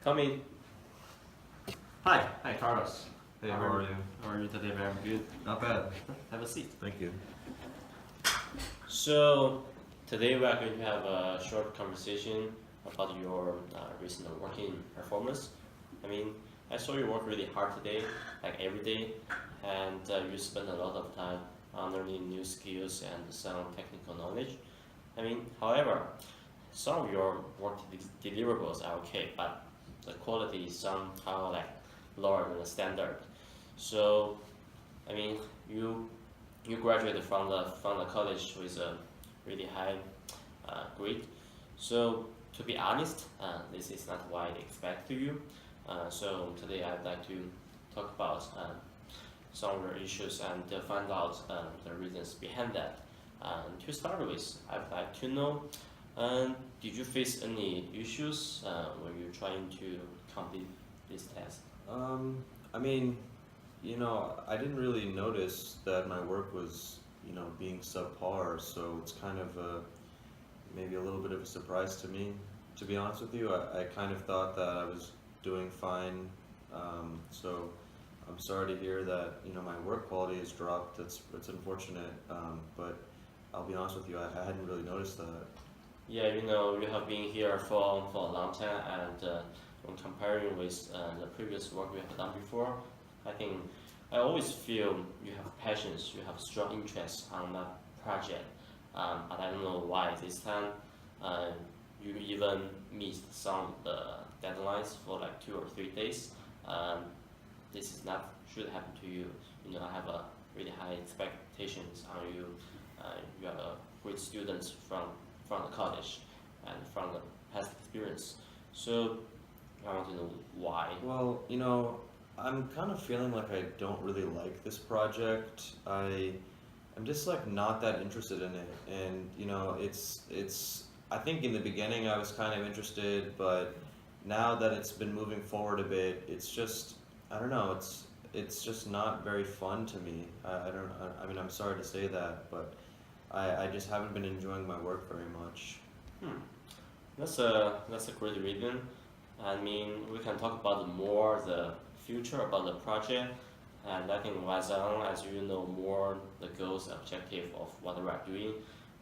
Come in. Hi, Carlos. Hey, how are you? How are you today? Very good. Not bad. Have a seat. Thank you. So today we are going to have a short conversation about your recent working performance. I mean, I saw you work really hard today, like every day, and you spend a lot of time on learning new skills and some technical knowledge. I mean, however, some of your work deliverables are okay, but the quality is somehow like lower than the standard. So, I mean, you graduated from the college with a really high grade. So, to be honest, this is not what I expect to you. So today I'd like to talk about some of your issues and find out the reasons behind that. To start with, I'd like to know, did you face any issues when you're trying to complete this test? I mean, I didn't really notice that my work was, being subpar, so it's kind of maybe a little bit of a surprise to me. To be honest with you, I kind of thought that I was doing fine. So I'm sorry to hear that, my work quality has dropped. It's unfortunate, but I'll be honest with you, I hadn't really noticed that. Yeah, you have been here for a long time, and when comparing with the previous work we have done before, I think I always feel you have passions, you have strong interest on that project, but I don't know why this time you even missed some of the deadlines for like 2 or 3 days. Um, this is not should happen to you. I have a really high expectations on you. You are a great student from the college and from the past experience. So I want to know why. Well, I'm kind of feeling like I don't really like this project. I'm just like not that interested in it, and it's. I think in the beginning I was kind of interested, but now that it's been moving forward a bit, it's just I don't know. It's just not very fun to me. I don't. I mean, I'm sorry to say that, but I just haven't been enjoying my work very much. Hmm. That's a great reason. I mean, we can talk about more the future about the project, and I think as long as you know more the goals, objective of what we are doing,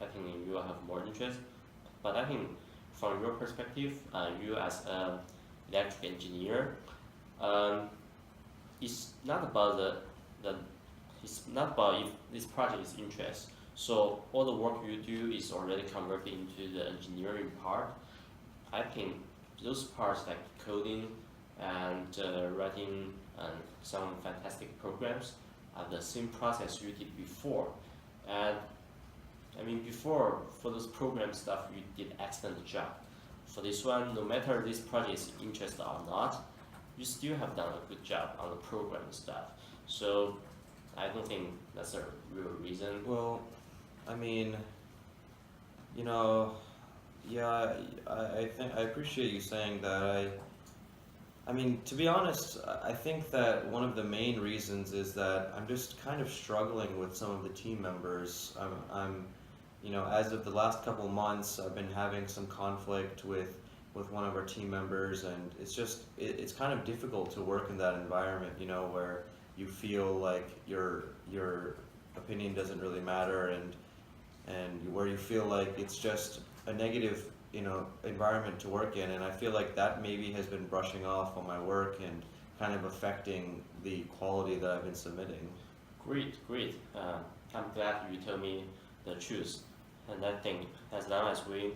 I think you will have more interest. But I think from your perspective, you as an electric engineer, um, it's not about the it's not about if this project is interest. So all the work you do is already converted into the engineering part. I think those parts like coding and writing some fantastic programs are the same process you did before. And I mean before for those program stuff you did excellent job. For this one, no matter this project is interest or not, you still have done a good job on the program stuff. So I don't think that's a real reason. Well, I mean, you know, yeah, I think I appreciate you saying that. I mean, to be honest, I think that one of the main reasons is that I'm just kind of struggling with some of the team members. As of the last couple of months, I've been having some conflict with one of our team members, and it's kind of difficult to work in that environment, where you feel like your opinion doesn't really matter, and where you feel like it's just a negative, environment to work in, and I feel like that maybe has been brushing off on my work and kind of affecting the quality that I've been submitting. Great, great. I'm glad you told me the truth. And I think as long as we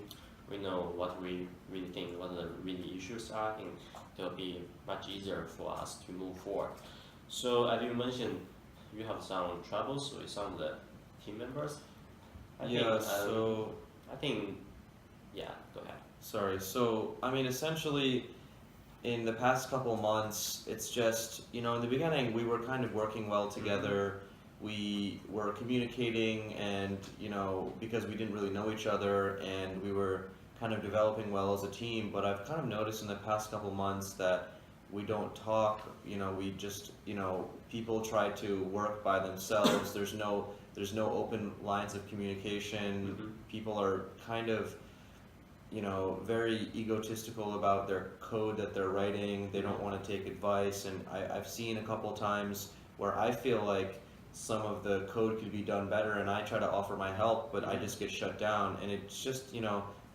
know what we really think, what the really issues are, I think it will be much easier for us to move forward. So as you mentioned, you have some troubles with some of the team members. I Yeah, think, so I think, yeah, go ahead. sorry. So, I mean, essentially, in the past couple months, it's just, in the beginning, we were kind of working well together. We were communicating, and, because we didn't really know each other, and we were kind of developing well as a team. But I've kind of noticed in the past couple months that we don't talk, we just, people try to work by themselves. There's no open lines of communication. Mm-hmm. People are kind of, very egotistical about their code that they're writing. They don't want to take advice, and I've seen a couple times where I feel like some of the code could be done better, and I try to offer my help, but I just get shut down, and it's just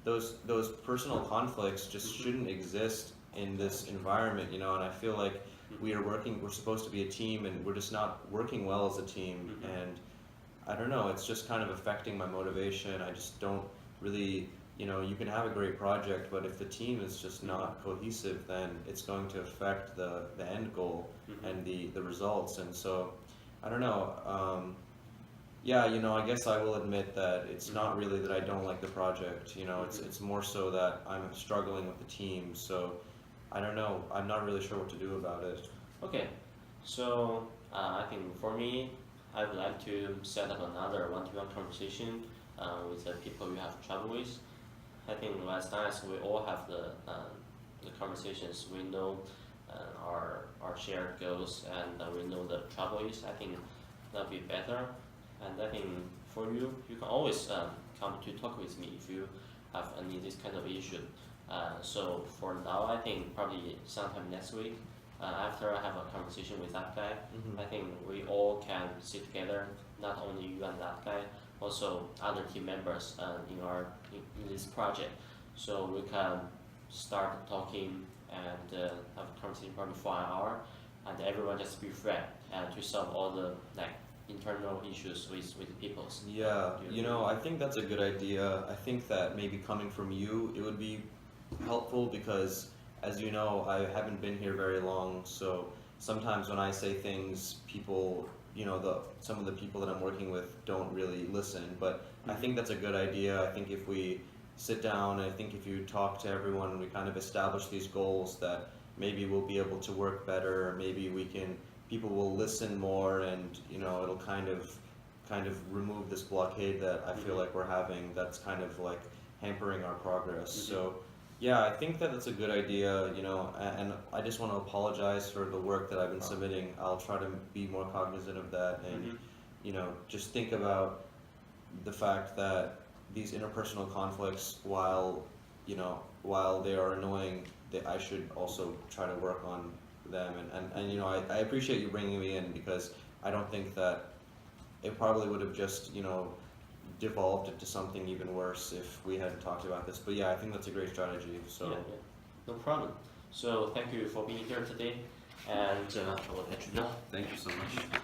those personal conflicts just shouldn't exist in this environment, and I feel like we're supposed to be a team, and we're just not working well as a team, and I don't know, it's just kind of affecting my motivation. I just don't really, you can have a great project, but if the team is just not cohesive, then it's going to affect the end goal and the results. And so, I don't know. Yeah, I guess I will admit that it's not really that I don't like the project. It's more so that I'm struggling with the team. So, I don't know. I'm not really sure what to do about it. Okay, so I think for me, I would like to set up another one-to-one conversation with the people you have trouble with. I think as long as we all have the conversations, we know our shared goals, and we know the trouble is, I think that'll be better. And I think for you, you can always come to talk with me if you have any this kind of issue. So for now, I think probably sometime next week, after I have a conversation with that guy, I think we all can sit together, not only you and that guy, also other team members in this project, so we can start talking and have a conversation probably for an hour, and everyone just be frank and to solve all the internal issues with people. Yeah, I think that's a good idea. I think that maybe coming from you, it would be helpful because, as you know, I haven't been here very long, so sometimes when I say things, people, some of the people that I'm working with don't really listen, but I think that's a good idea. I think if we sit down, I think if you talk to everyone and we kind of establish these goals, that maybe we'll be able to work better, maybe people will listen more, and it'll kind of remove this blockade that I feel like we're having, that's kind of like hampering our progress. So yeah, I think that that's a good idea, and I just want to apologize for the work that I've been submitting. I'll try to be more cognizant of that, and just think about the fact that these interpersonal conflicts, while they are annoying, that I should also try to work on them, and I appreciate you bringing me in, because I don't think that it probably would have just devolved into something even worse if we hadn't talked about this. But yeah, I think that's a great strategy. So yeah, no problem. So thank you for being here today, and I will let you know. Thank you so much.